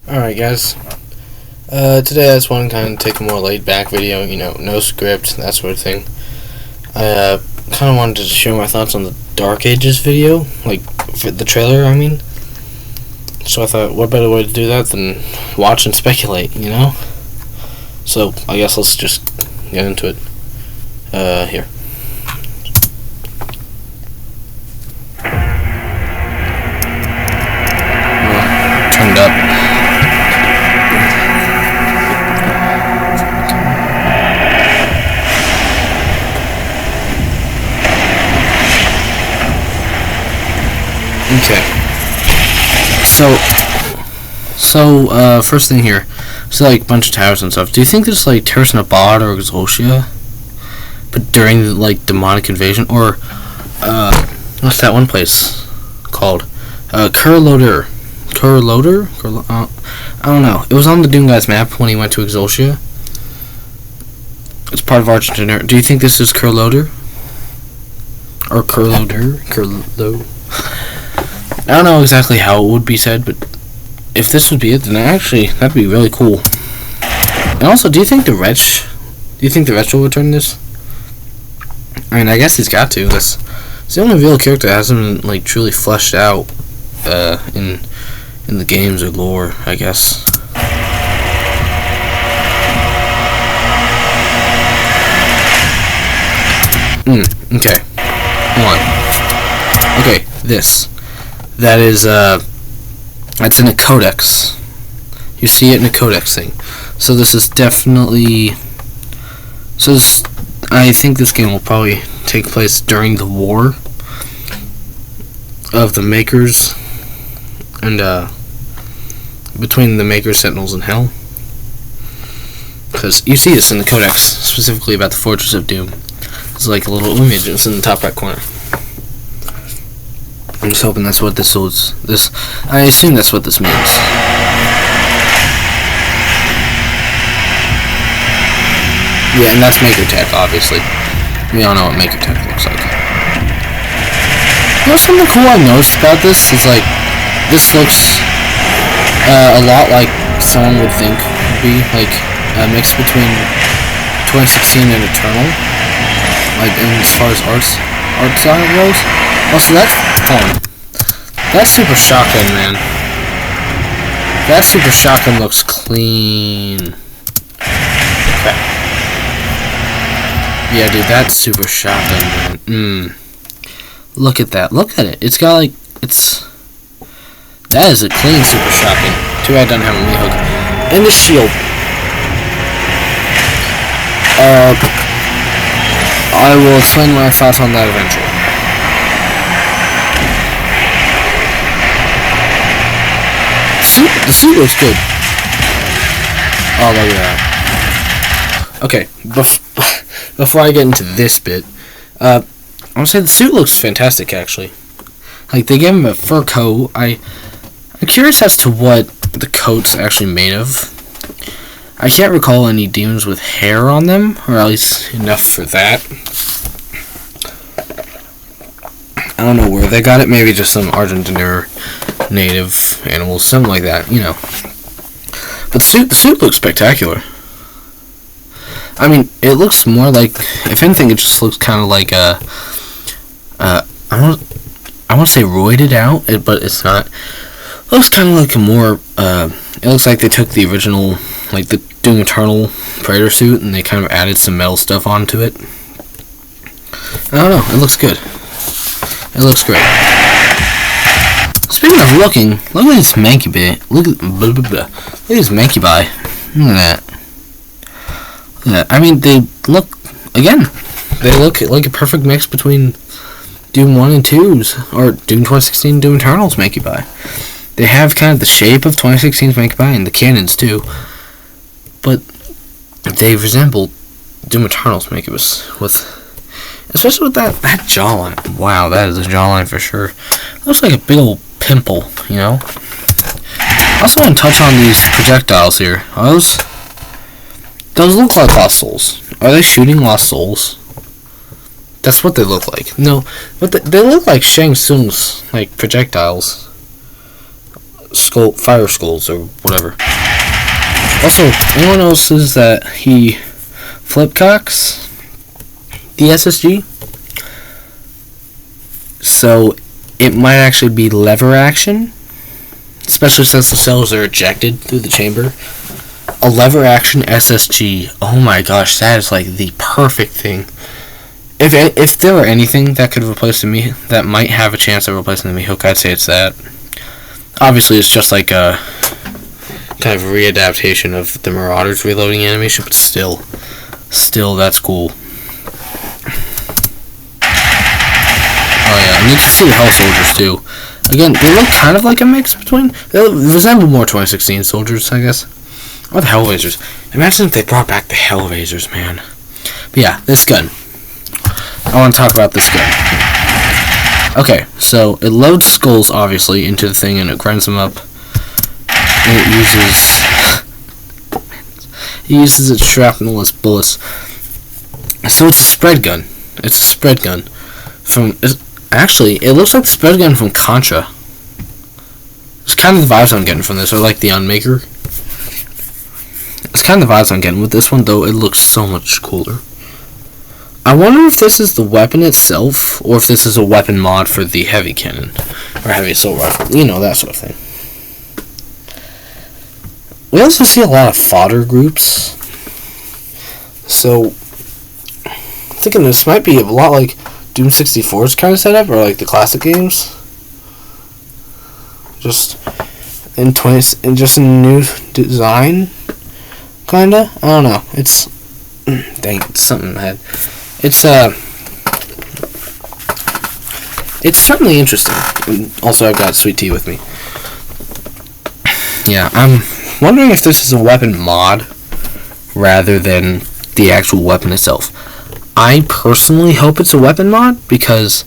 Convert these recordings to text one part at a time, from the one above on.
Alright guys, today I just want to kind of take a more laid back video, no script, that sort of thing. I kind of wanted to share my thoughts on the Dark Ages video, like, for the trailer, I mean. So I thought, what better way to do that than watch and speculate, So, I guess let's just get into it, here. Turned up. Okay. So, first thing here. So, like, a bunch of towers and stuff. Do you think there's, like, Terrace Nabat or Exotia? But during the, like, demonic invasion? Or, what's that one place called? Curloder. I don't know. It was on the Doom Guy's map when he went to Exotia. It's part of Argentina. Do you think this is Curloder? Or Curloder? I don't know exactly how it would be said, but if this would be it, then actually, that'd be really cool. And also, do you think the Wretch will return this? I mean, I guess he's got to. It's the only real character that hasn't been, like, truly fleshed out, in the games or lore, I guess. Okay. Hold on. Okay, this. That is, that's in a codex. You see it in a codex thing. So this is definitely... I think this game will probably take place during the war of the Makers and, between the Makers, Sentinels, and Hell. Because you see this in the codex, specifically about the Fortress of Doom. It's like a little image, it's in the top right corner. I'm just hoping that's what this is. I assume that's what this means. Yeah, and that's Maker Tech, obviously. We all know what Maker Tech looks like. Something cool I noticed about this is, like, this looks a lot like someone would think would be, like, a mix between 2016 and Eternal. Like, as far as art style goes. Also, that's fun. That Super Shotgun, man. That Super Shotgun looks clean. Okay. Yeah, dude, that Super Shotgun, man. Look at that. Look at it. It's got, like, that is a clean Super Shotgun. Too bad I don't have a meat hook. And the shield. I will explain my thoughts on that eventually. The suit looks good. Oh, look at that. Okay, before I get into this bit, I'm gonna say the suit looks fantastic, actually. Like, they gave him a fur coat. I'm curious as to what the coat's actually made of. I can't recall any demons with hair on them, or at least enough for that. I don't know where they got it. Maybe just some Argentina native animals, something like that, But the suit looks spectacular. I mean, it looks more like, if anything, it just looks kind of like I want to say roided out, but it's not. It looks kind of like a more, it looks like they took the original, like the Doom Eternal Predator suit, and they kind of added some metal stuff onto it. I don't know, it looks good. It looks great. Speaking of looking, look at this manky bit. Look at this manky bye. Look at that. I mean, they look like a perfect mix between Doom 1 and 2's, or Doom 2016 and Doom Eternal's manky bye. They have kind of the shape of 2016's manky bye, and the cannons too, but they resemble Doom Eternal's manky with especially with that jawline. Wow, that is a jawline for sure. Looks like a big old pimple, I also want to touch on these projectiles here. Those look like Lost Souls. Are they shooting Lost Souls? That's what they look like. No, but they look like Shang Tsung's, like, projectiles. fire skulls or whatever. Also, anyone notices that he flipcocks the SSG? So it might actually be lever action, especially since the cells are ejected through the chamber. A lever action SSG. Oh my gosh, that is like the perfect thing. If there were anything that could replace the Mihawk, that might have a chance of replacing the Mihawk, I'd say it's that. Obviously, it's just like a kind of readaptation of the Marauders reloading animation, but still, that's cool. Oh yeah, and you can see the Hell Soldiers too. Again, they look kind of like a mix between. They resemble more 2016 soldiers, I guess. Or the Hellraisers. Imagine if they brought back the Hellraisers, man. But yeah, this gun. I want to talk about this gun. Okay, so it loads skulls, obviously, into the thing, and it grinds them up. And it uses its shrapnel as bullets. So it's a spread gun. It's a spread gun. Actually, it looks like the spread gun from Contra. It's kind of the vibes I'm getting from this, or like the Unmaker. It's kind of the vibes I'm getting with this one, though it looks so much cooler. I wonder if this is the weapon itself, or if this is a weapon mod for the heavy cannon, or heavy assault rifle, that sort of thing. We also see a lot of fodder groups, so I'm thinking this might be a lot like Doom 64's kind of setup, or like the classic games. Just in just a new design, kinda. I don't know. It's it's something in my head. It's certainly interesting. Also, I've got sweet tea with me. Yeah, I'm wondering if this is a weapon mod rather than the actual weapon itself. I personally hope it's a weapon mod, because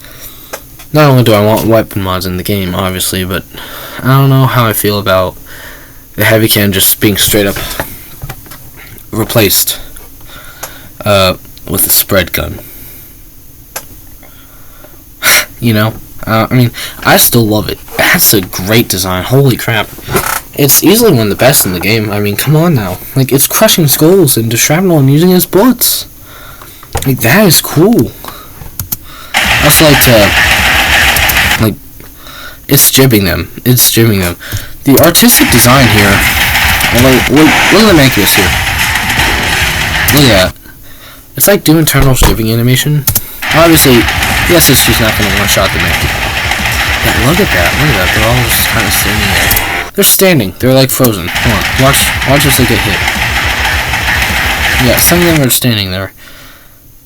not only do I want weapon mods in the game, obviously, but I don't know how I feel about the heavy cannon just being straight up replaced with a spread gun. I mean, I still love it. That's a great design. Holy crap. It's easily one of the best in the game. I mean, come on now. Like, it's crushing skulls into shrapnel and using it as bullets. Like, that is cool. I also like to, it's jibbing them. The artistic design here, look at the Mankius here. Look at that. It's like Doom Eternal's jibbing animation. Obviously, the SSG's not going to one-shot the Mankius. Yeah, look at that. They're all just kind of standing there. They're standing. They're like frozen. Come on. Watch as they get hit. Yeah, some of them are standing there.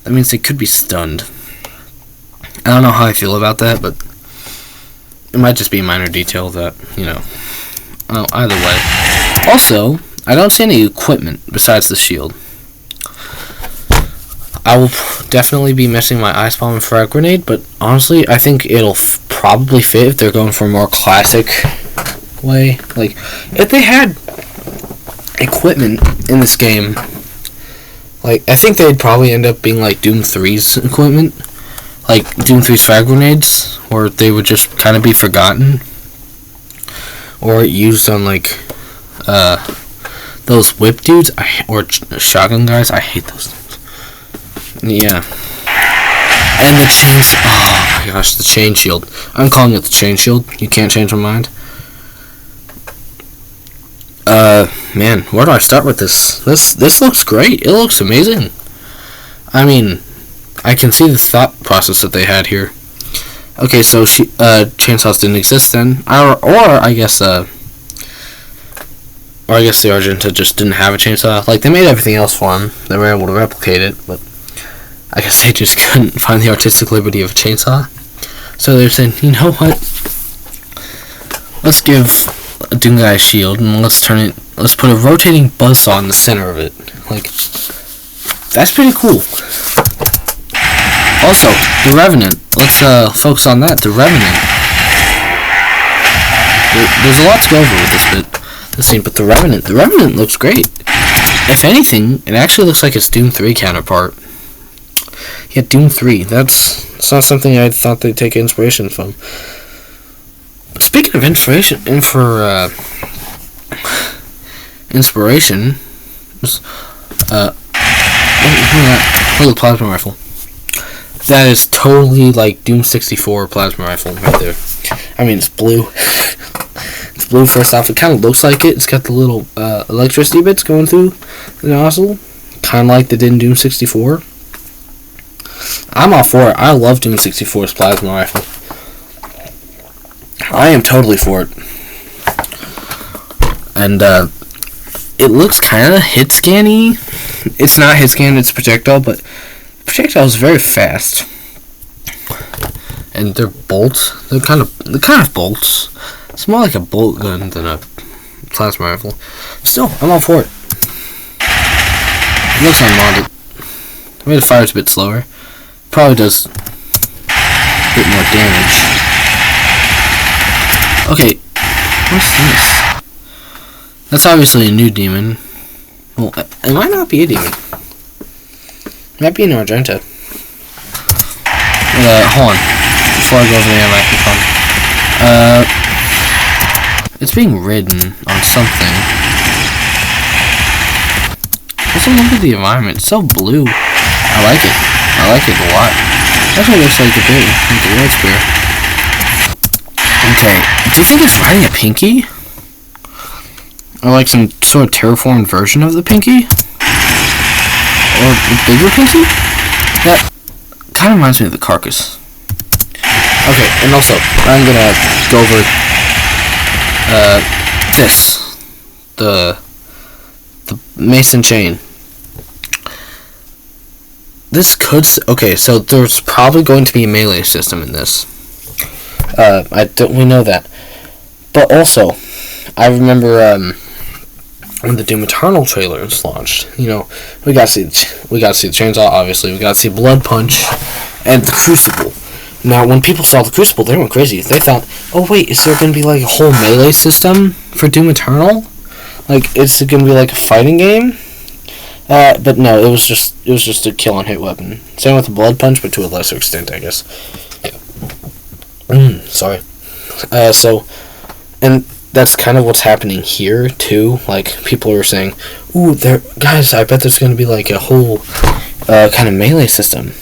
That means they could be stunned. I don't know how I feel about that, but it might just be a minor detail that, either way. Also, I don't see any equipment besides the shield. I will definitely be missing my ice bomb and frag grenade, but honestly, I think it'll probably fit if they're going for a more classic way. Like, if they had equipment in this game, like, I think they'd probably end up being like Doom 3's equipment, like Doom 3's frag grenades, or they would just kind of be forgotten, or used on like those whip dudes, or shotgun guys. I hate those things. Yeah. And the chains. Oh my gosh, the chain shield. I'm calling it the chain shield. You can't change my mind. Man, where do I start with this? This looks great. It looks amazing. I mean, I can see the thought process that they had here. Okay, so chainsaws didn't exist then, or I guess the Argenta just didn't have a chainsaw. Like, they made everything else for them. They were able to replicate it, but I guess they just couldn't find the artistic liberty of a chainsaw. So they're saying, you know what? Let's give a Doom guy a shield and let's put a rotating buzzsaw in the center of it. Like, that's pretty cool. Also, the Revenant. Let's focus on that. The Revenant. There's a lot to go over with this scene, but the Revenant looks great. If anything, it actually looks like its Doom 3 counterpart. Yeah, Doom 3. That's not something I thought they'd take inspiration from. Speaking of inspiration, look at the plasma rifle. That is totally like Doom 64 plasma rifle right there. I mean, it's blue. It's blue first off. It kind of looks like it. It's got the little electricity bits going through the nozzle. Kind of like they did in Doom 64. I'm all for it. I love Doom 64's plasma rifle. I am totally for it. And it looks kind of hit scanny. It's not hit scan, it's projectile, but the projectile is very fast. And they're bolts. They're kind of bolts. It's more like a bolt gun than a plasma rifle. Still, I'm all for it. It looks unmodded. The rate of fire is a bit slower. Probably does a bit more damage. Okay, what's this? That's obviously a new demon. Well, it might not be a demon. It might be an Argenta. Hold on. Before I go over there, microphone. It's being ridden on something. Also, look at the environment. It's so blue. I like it. I like it a lot. Actually looks like a bit like the World Spear. Okay. Do you think it's riding a Pinky? Or like some sort of terraformed version of the Pinky? Or a bigger Pinky? That kind of reminds me of the Carcass. Okay, and also, I'm gonna go over this. The Mason Chain. This could... Okay, so there's probably going to be a melee system in this. We know that. But also, I remember when the Doom Eternal trailer was launched. You know, we got to see the chainsaw. Obviously, we got to see Blood Punch and the Crucible. Now, when people saw the Crucible, they went crazy. They thought, "Oh wait, is there going to be like a whole melee system for Doom Eternal? Like, is it going to be like a fighting game?" But no, it was just a kill and hit weapon. Same with the Blood Punch, but to a lesser extent, I guess. Sorry. And that's kind of what's happening here too. Like, people are saying, "Ooh, guys, I bet there's going to be like a whole kind of melee system."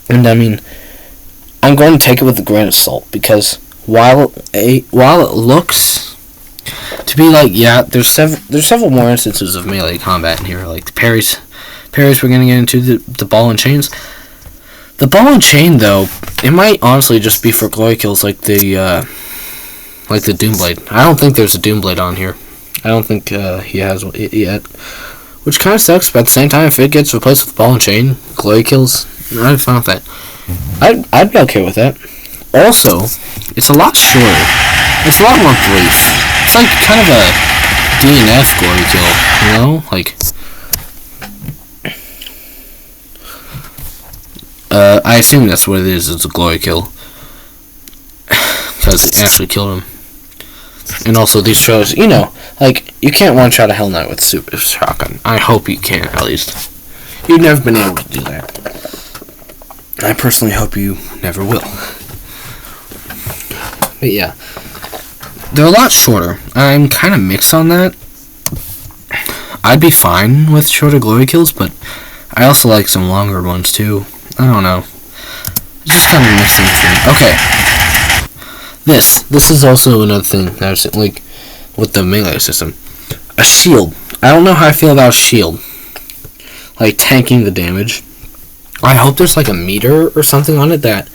And I mean, I'm going to take it with a grain of salt, because while it looks to be like, yeah, there's several more instances of melee combat in here, like the parries we're going to get into, the ball and chains. The ball and chain, though, it might honestly just be for glory kills, like the Doomblade. I don't think there's a Doomblade on here. I don't think he has it yet, which kind of sucks. But at the same time, if it gets replaced with ball and chain, glory kills, I'd be fine with that. I'd be okay with that. Also, it's a lot shorter. It's a lot more brief. It's like kind of a DNF glory kill, you know? Like, I assume that's what it is. It's a glory kill, because it actually killed him. And also, these trailers, you know, like, you can't one-shot a Hell Knight with Super Shotgun. I hope you can, at least. You've never been able to do that. I personally hope you never will. But yeah, they're a lot shorter. I'm kind of mixed on that. I'd be fine with shorter glory kills, but I also like some longer ones too. I don't know. Just kind of mixing thing. Okay. This is also another thing that I was like with the melee system. A shield. I don't know how I feel about a shield. Like tanking the damage. I hope there's like a meter or something on it that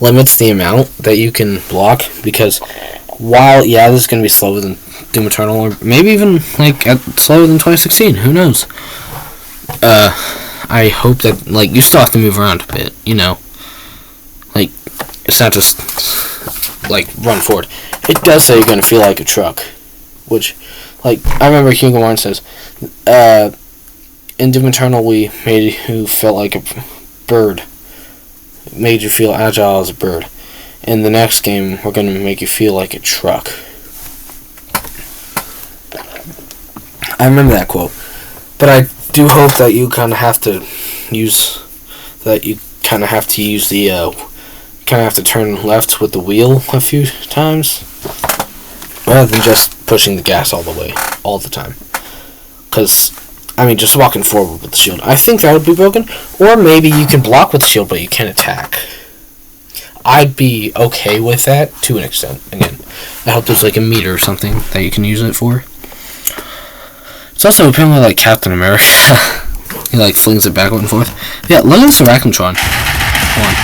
limits the amount that you can block, because while, yeah, this is going to be slower than Doom Eternal, or maybe even like slower than 2016, who knows. I hope that, like, you still have to move around a bit, you know. Like, it's not just like run forward. It does say you're going to feel like a truck, which, like, I remember Hugo Warren says, in Doom Eternal we made you feel like a bird, made you feel agile as a bird. In the next game, we're going to make you feel like a truck. I remember that quote. But I do hope that you kind of have to use the kind of have to turn left with the wheel a few times, rather than just pushing the gas all the way, all the time. Because, I mean, just walking forward with the shield, I think that would be broken. Or maybe you can block with the shield, but you can't attack. I'd be okay with that, to an extent. Again, I hope there's like a meter or something that you can use it for. It's also apparently like Captain America. He like flings it back and forth. Yeah, look at this Arachnontron. Hold on.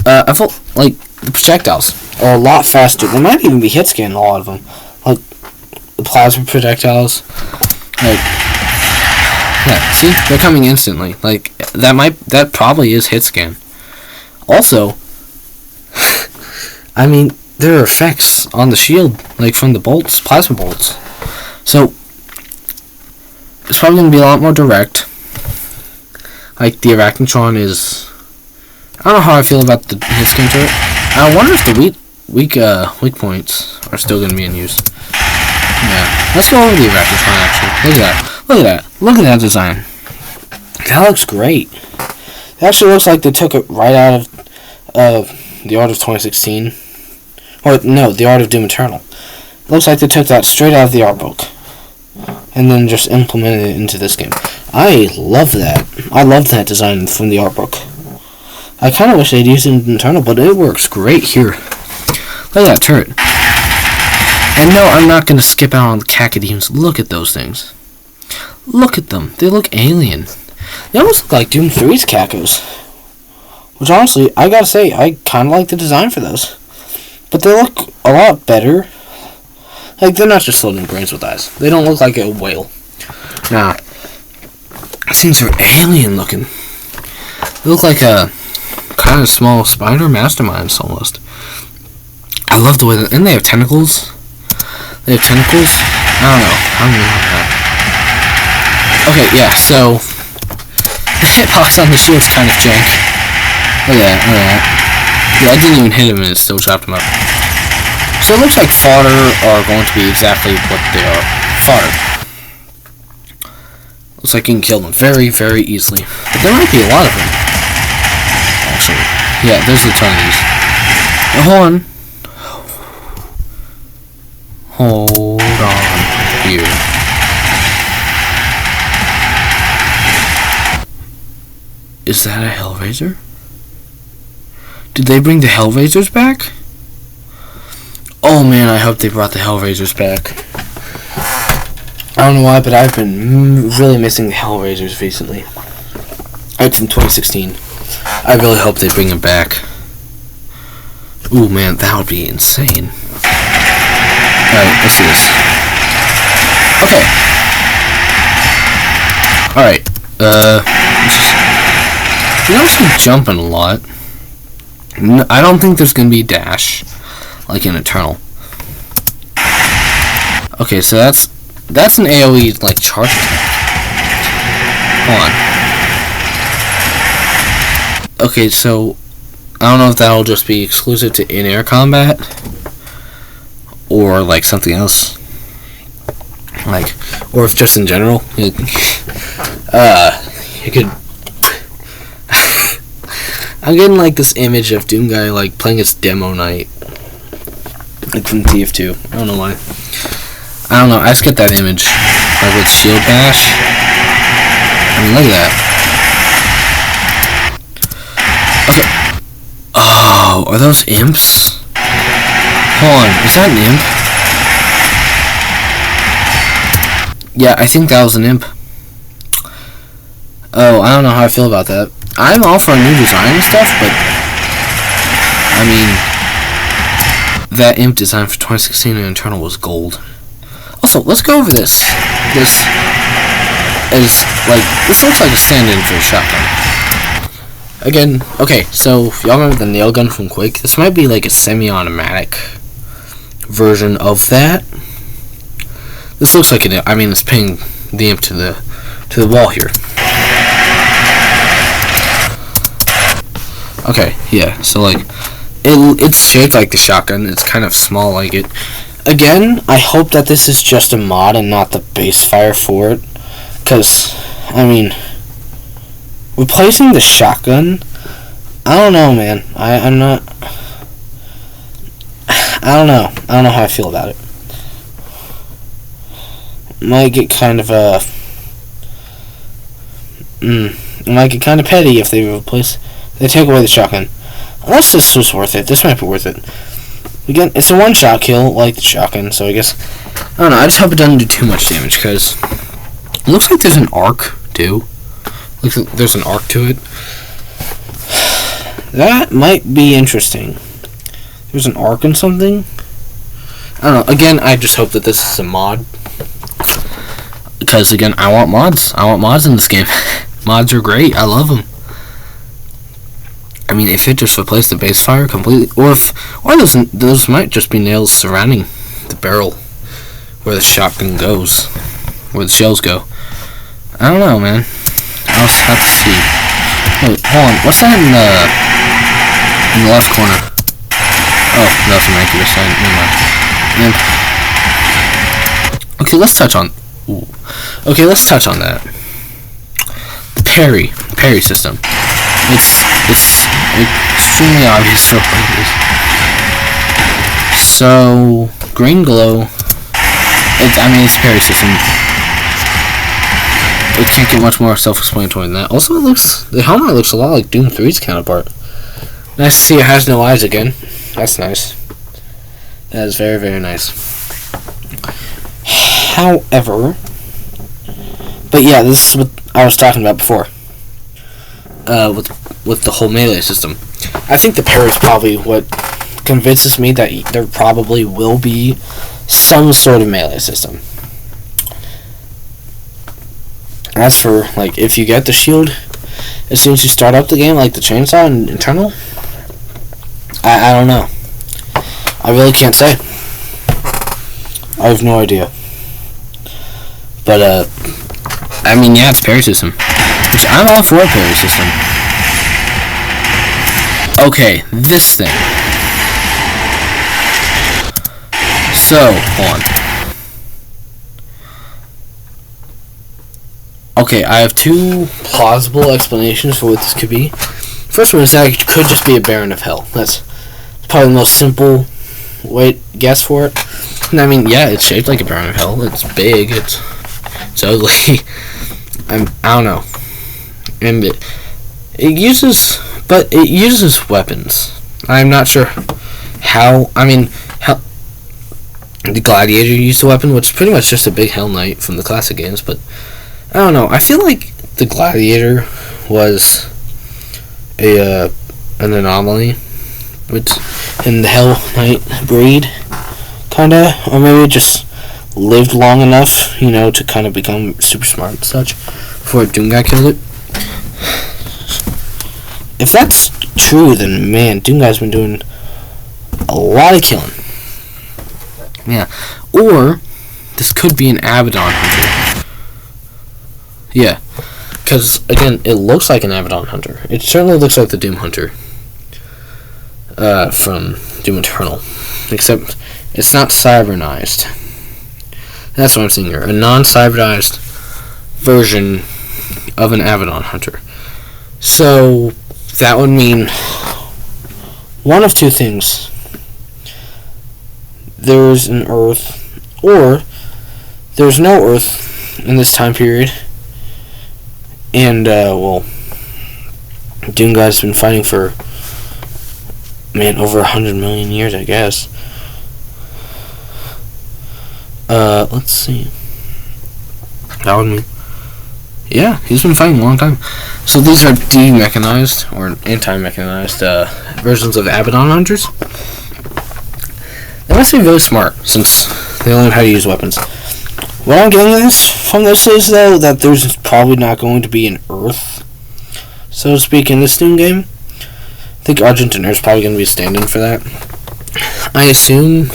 I felt like the projectiles are a lot faster. There might even be hit scan in a lot of them. Like the plasma projectiles. Like, yeah, see, they're coming instantly. Like that probably is hit scan. Also, I mean, there are effects on the shield, like from the bolts, plasma bolts. So it's probably gonna be a lot more direct. Like the Arachnontron is, I don't know how I feel about the hit scan turret. I wonder if the weak points are still gonna be in use. Yeah, let's go over the Arachnontron actually. Look at that. Look at that. Look at that design. That looks great. It actually looks like they took it right out of The Art of 2016. Or, no, The Art of Doom Eternal. It looks like they took that straight out of the art book. And then just implemented it into this game. I love that. I love that design from the art book. I kind of wish they'd used it in Eternal, but it works great here. Look at that turret. And no, I'm not going to skip out on the Cacodeums. Look at those things. Look at them. They look alien. They almost look like Doom 3's Cacos. Which honestly, I gotta say, I kind of like the design for those. But they look a lot better. Like, they're not just floating brains with eyes. They don't look like a whale. Nah. These things are alien looking. They look like a kind of small spider masterminds almost. I love the way that, and they have tentacles. They have tentacles. I don't know how. Okay, yeah, so the hitbox on the shield's kind of jank. Look at that, look at that. Yeah, I didn't even hit him and it still chopped him up. So it looks like fodder are going to be exactly what they are. Fodder. Looks like you can kill them very, very easily. But there might be a lot of them. Actually. Yeah, there's a ton of these. Now, hold on. Hold on here. Is that a Hellraiser? Did they bring the Hellraisers back? Oh man, I hope they brought the Hellraisers back. I don't know why, but I've been really missing the Hellraisers recently. It's in 2016. I really hope they bring them back. Ooh man, that would be insane. Alright, let's do this. Okay. Alright, you notice me jumping a lot. No, I don't think there's gonna be a dash, like in Eternal. Okay, so that's an AoE, like, charge attack. Hold on. Okay, so I don't know if that'll just be exclusive to in-air combat, or, like, something else. Like, or if just in general, you could... I'm getting, like, this image of Doom Guy, like, playing his demo night. Like, from TF2. I don't know why. I don't know, I just get that image. Like, with Shield Bash. I mean, look at that. Okay. Oh, are those imps? Hold on, is that an imp? Yeah, I think that was an imp. Oh, I don't know how I feel about that. I'm all for a new design and stuff, but I mean, that imp design for 2016 in Eternal was gold. Also, let's go over this. This looks like a stand-in for a shotgun. Again, okay, so if y'all remember the nail gun from Quake, this might be like a semi-automatic version of that. This looks like it. I mean, it's pinning the imp to the wall here. Okay, yeah, so like, it's shaped like the shotgun, it's kind of small like it. Again, I hope that this is just a mod and not the base fire for it, because, I mean, replacing the shotgun I don't know, man. I'm not. I don't know. I don't know how I feel about it. Might get kind of it might get kind of petty if they take away the shotgun. Unless this was worth it. This might be worth it. Again, it's a one-shot kill, like the shotgun. So I guess I don't know. I just hope it doesn't do too much damage because it looks like there's an arc too. Looks like there's an arc to it. That might be interesting. There's an arc in something. I don't know. Again, I just hope that this is a mod. Because, again, I want mods. I want mods in this game. Mods are great. I love them. I mean, if it just replaced the base fire completely, or those might just be nails surrounding the barrel where the shotgun goes, where the shells go. I don't know, man. I'll have to see. Wait, hold on. What's that in the left corner? Oh, nothing right here. Never mind. Okay, let's touch on. Ooh. Okay, let's touch on that. The parry system. It's extremely obvious for players. So green glow. It's a parry system. It can't get much more self-explanatory than that. Also, the helmet looks a lot like Doom 3's counterpart. Nice to see it has no eyes again. That's nice. That is very, very nice. However, but yeah, this is what I was talking about before. With the whole melee system, I think the parry is probably what convinces me that there probably will be some sort of melee system. As for, like, if you get the shield as soon as you start up the game, like the chainsaw and internal, I don't know. I really can't say. I have no idea. But, I mean, yeah, it's parry system. Which I'm all for a parry system. Okay, this thing. So, hold on. Okay, I have two plausible explanations for what this could be. First one is that it could just be a Baron of Hell. That's probably the most simple way to guess for it. And I mean, yeah, it's shaped like a Baron of Hell. It's big. It's ugly. I don't know. And it uses weapons. I'm not sure how. I mean, how the Gladiator used a weapon, which is pretty much just a big Hell Knight from the classic games, but I don't know. I feel like the Gladiator was an anomaly, which in the Hell Knight breed, kinda, or maybe it just lived long enough, to kind of become super smart and such before Doom guy killed it. If that's true, then man, Doom guy's been doing a lot of killing. Yeah, or this could be an Abaddon hunter. Yeah, because, again, it looks like an Abaddon hunter. It certainly looks like the Doom hunter from Doom Eternal. Except, it's not cybernized. That's what I'm seeing here. A non-cybernized version of an Abaddon hunter. So, that would mean one of two things. There's an Earth, or there's no Earth in this time period. And, Doom guy's been fighting for, over 100 million years, I guess. Let's see. That would mean, yeah, he's been fighting a long time. So these are de-mechanized, or anti-mechanized, versions of Abaddon hunters. They must be really smart, since they learn how to use weapons. What I'm getting from this is, though, that there's probably not going to be an Earth, so to speak, in this Doom game. I think Argentina is probably going to be stand-in for that. I assume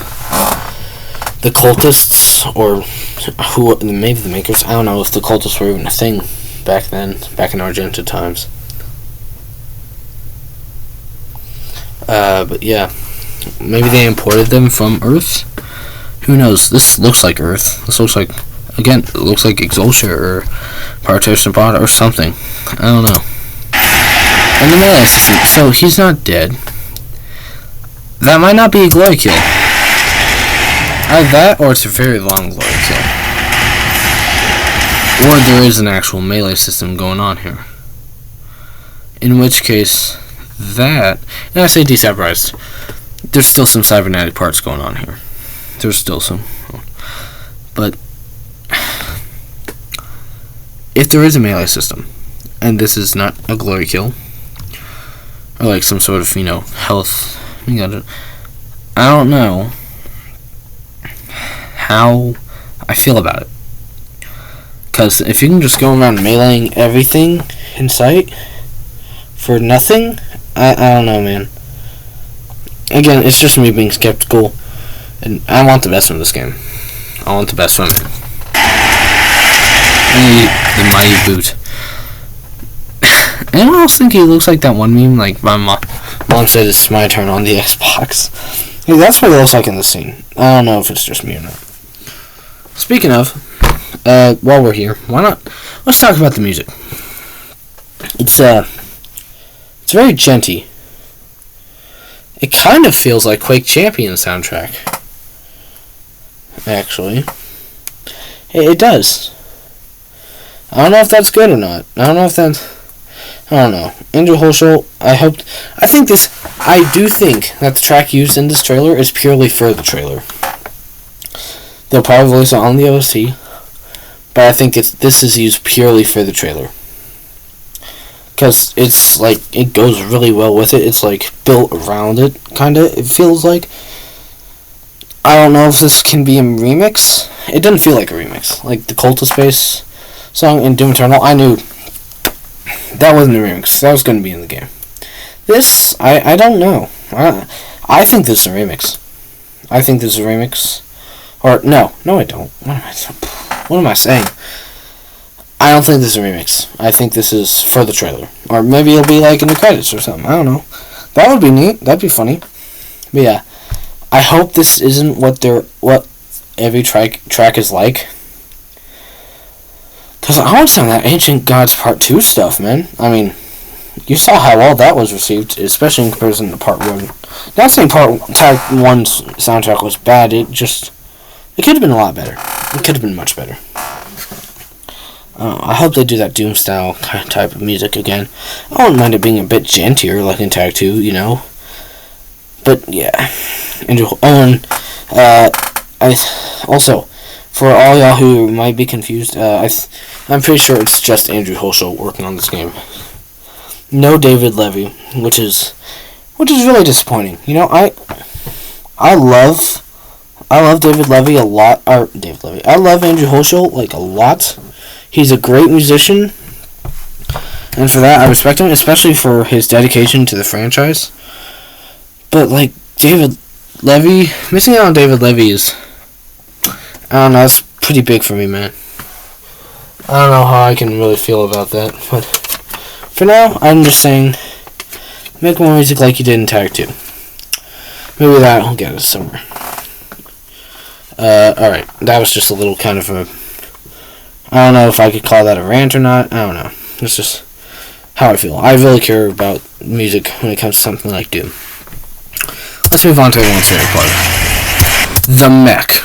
the cultists, or maybe the makers, I don't know if the cultists were even a thing back then, back in Argenta times. But yeah, maybe they imported them from Earth. Who knows? This looks like Earth. This looks like, again, it looks like Exultia or Parterre Sabata or something. I don't know. And the melee system, so he's not dead. That might not be a glory kill. Either that, or it's a very long glory kill. Or there is an actual melee system going on here. In which case, that... And I say destabilized. There's still some cybernetic parts going on here. There's still some. But... if there is a melee system, and this is not a glory kill, or like some sort of, health... I don't know how I feel about it. Because if you can just go around meleeing everything in sight for nothing, I don't know, man. Again, it's just me being skeptical, and I want the best from this game. I want the best from it. The mighty boot. Anyone else think he looks like that one meme? Like, my mom said it's my turn on the Xbox. Hey, that's what he looks like in the scene. I don't know if it's just me or not. Speaking of, while we're here, why not? Let's talk about the music. It's very genty. It kind of feels like Quake Champion soundtrack. Actually, it does. I don't know if that's good or not. I don't know. Andrew Holschel, I do think that the track used in this trailer is purely for the trailer. They'll probably release it on the OC, but I think this is used purely for the trailer. Because it's like, it goes really well with it. It's like built around it, kinda, it feels like. I don't know if this can be a remix. It doesn't feel like a remix. Like the Cult of Space song in Doom Eternal, I knew that wasn't a remix. That was going to be in the game. This, I don't know. I think this is a remix. Or, no, I don't. What am I saying? I don't think this is a remix. I think this is for the trailer. Or maybe it'll be like in the credits or something. I don't know. That would be neat. That'd be funny. But yeah, I hope this isn't what every track is like. Because I want some of that Ancient Gods Part 2 stuff, man. I mean, you saw how well that was received, especially in comparison to Part 1. Not saying Part 1's soundtrack was bad, it could have been a lot better. It could have been much better. I hope they do that Doom style type of music again. I wouldn't mind it being a bit gentler, like in Tag 2, But yeah, Andrew Owen. Also, for all y'all who might be confused, I'm pretty sure it's just Andrew Holschel working on this game. No David Levy, which is really disappointing. I love David Levy a lot. I love Andrew Holschel like a lot. He's a great musician, and for that I respect him, especially for his dedication to the franchise. But like David Levy, missing out on David Levy is, I don't know, that's pretty big for me, man. I don't know how I can really feel about that, but for now, I'm just saying, make more music like you did in Tag 2. Maybe that'll get us somewhere. Alright, that was just a little kind of a, I don't know if I could call that a rant or not, I don't know. It's just how I feel. I really care about music when it comes to something like Doom. Let's move on to everyone's favorite part. The mech.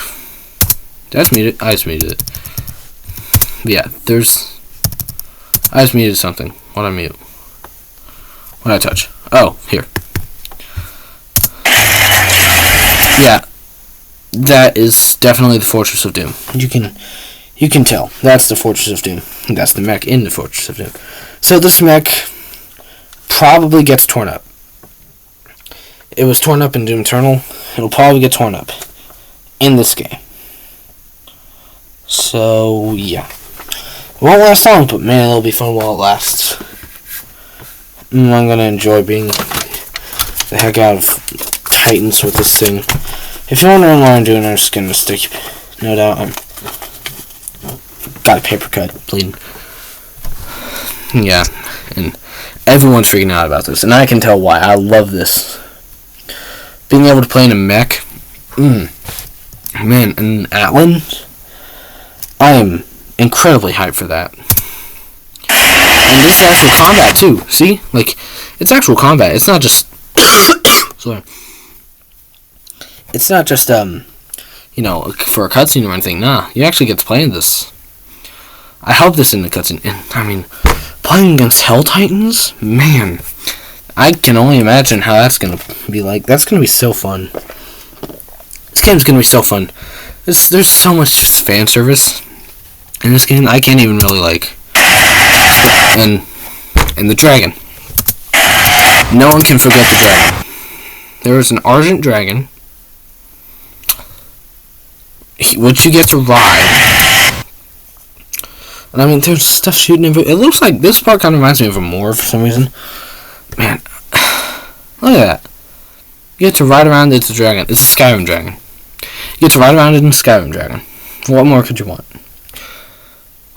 That's muted. I just muted it. Yeah, I just muted something. What did I mute? What did I touch? Oh, here. Yeah. That is definitely the Fortress of Doom. You can tell. That's the Fortress of Doom. That's the mech in the Fortress of Doom. So this mech probably gets torn up. It was torn up in Doom Eternal. It'll probably get torn up in this game. So, yeah. It won't last long, but man, it'll be fun while it lasts. I'm going to enjoy being the heck out of Titans with this thing. If you're wondering what I'm doing, I'm just going to stick, no doubt, got a paper cut, bleeding. Yeah, and everyone's freaking out about this, and I can tell why. I love this. Being able to play in a mech, man, and Atlan, I am incredibly hyped for that. And this is actual combat too. See, like it's actual combat. It's not just sorry. It's not just you know, for a cutscene or anything. Nah, you actually get to play in this. I hope this in the cutscene. And I mean, playing against Hell Titans, man, I can only imagine how that's gonna be like. That's gonna be so fun. This game's gonna be so fun. There's so much fan service in this game. I can't even really like. And the dragon. No one can forget the dragon. There is an Argent dragon, which you get to ride. And I mean, there's stuff shooting everywhere. It looks like this part kind of reminds me of a Moor for some reason. Man, look at that. You get to ride around. It's a dragon. It's a Skyrim dragon. You get to ride around in a Skyrim dragon. What more could you want?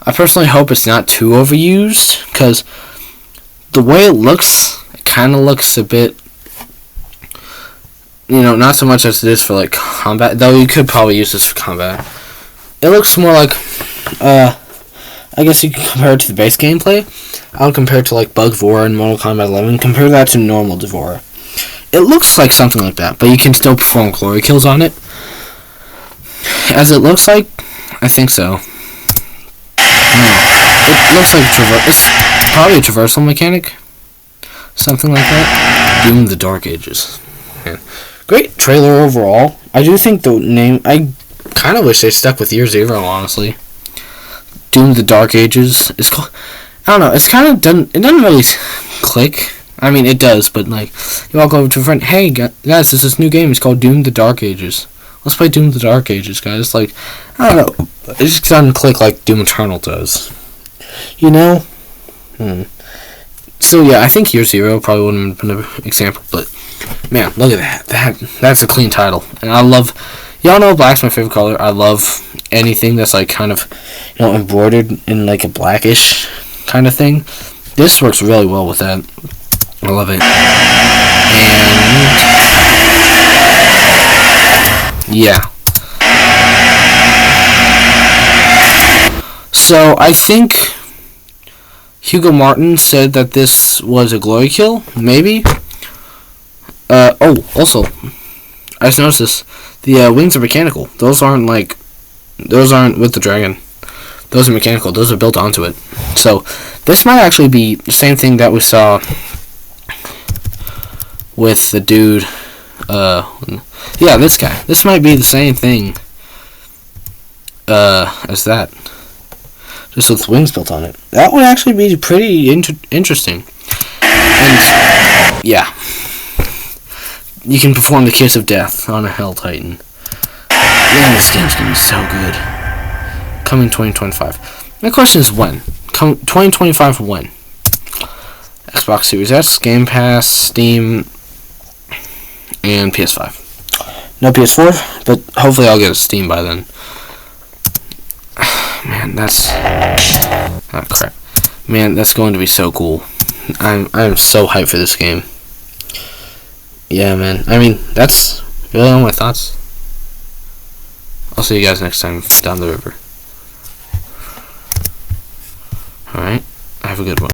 I personally hope it's not too overused, because the way it looks, it kind of looks a bit, you know, not so much as it is for like combat, though you could probably use this for combat. It looks more like, I guess you could compare it to the base gameplay. I would compare it to like Bug Devourer in Mortal Kombat 11. Compare that to normal Devourer. It looks like something like that, but you can still perform glory kills on it. As it looks like, I think so. It looks like it's probably a traversal mechanic. Something like that. Doom the Dark Ages. Man. Great trailer overall. I do think the name, I kind of wish they stuck with Year Zero, honestly. Doom the Dark Ages is called, I don't know, it's kind of done, it doesn't really click. I mean, it does, but like, you walk over to a friend, hey guys, there's this new game, it's called Doom the Dark Ages. Let's play Doom the Dark Ages, guys. Like, I don't know, it just doesn't click like Doom Eternal does. You know? So yeah, I think Year Zero probably wouldn't have been an example, but man, look at that. That's a clean title. And I love, y'all know black's my favorite color. I love anything that's like kind of, you know, embroidered in like a blackish kind of thing. This works really well with that. I love it. And yeah. So I think Hugo Martin said that this was a glory kill, maybe. Oh, also, I just noticed this. The wings are mechanical. Those aren't with the dragon. Those are mechanical. Those are built onto it. So this might actually be the same thing that we saw with the dude. Yeah, this guy. This might be the same thing as that. Just with wings built on it. That would actually be pretty interesting. And, yeah. You can perform the Kiss of Death on a Hell Titan. Yeah, this game's gonna be so good. Coming 2025. My question is when? 2025 when? Xbox Series S, Game Pass, Steam, and PS5. No PS4, but hopefully I'll get a Steam by then. Man, that's... oh, crap. Man, that's going to be so cool. I'm so hyped for this game. Yeah, man. I mean, that's really all my thoughts. I'll see you guys next time down the river. Alright? Have a good one.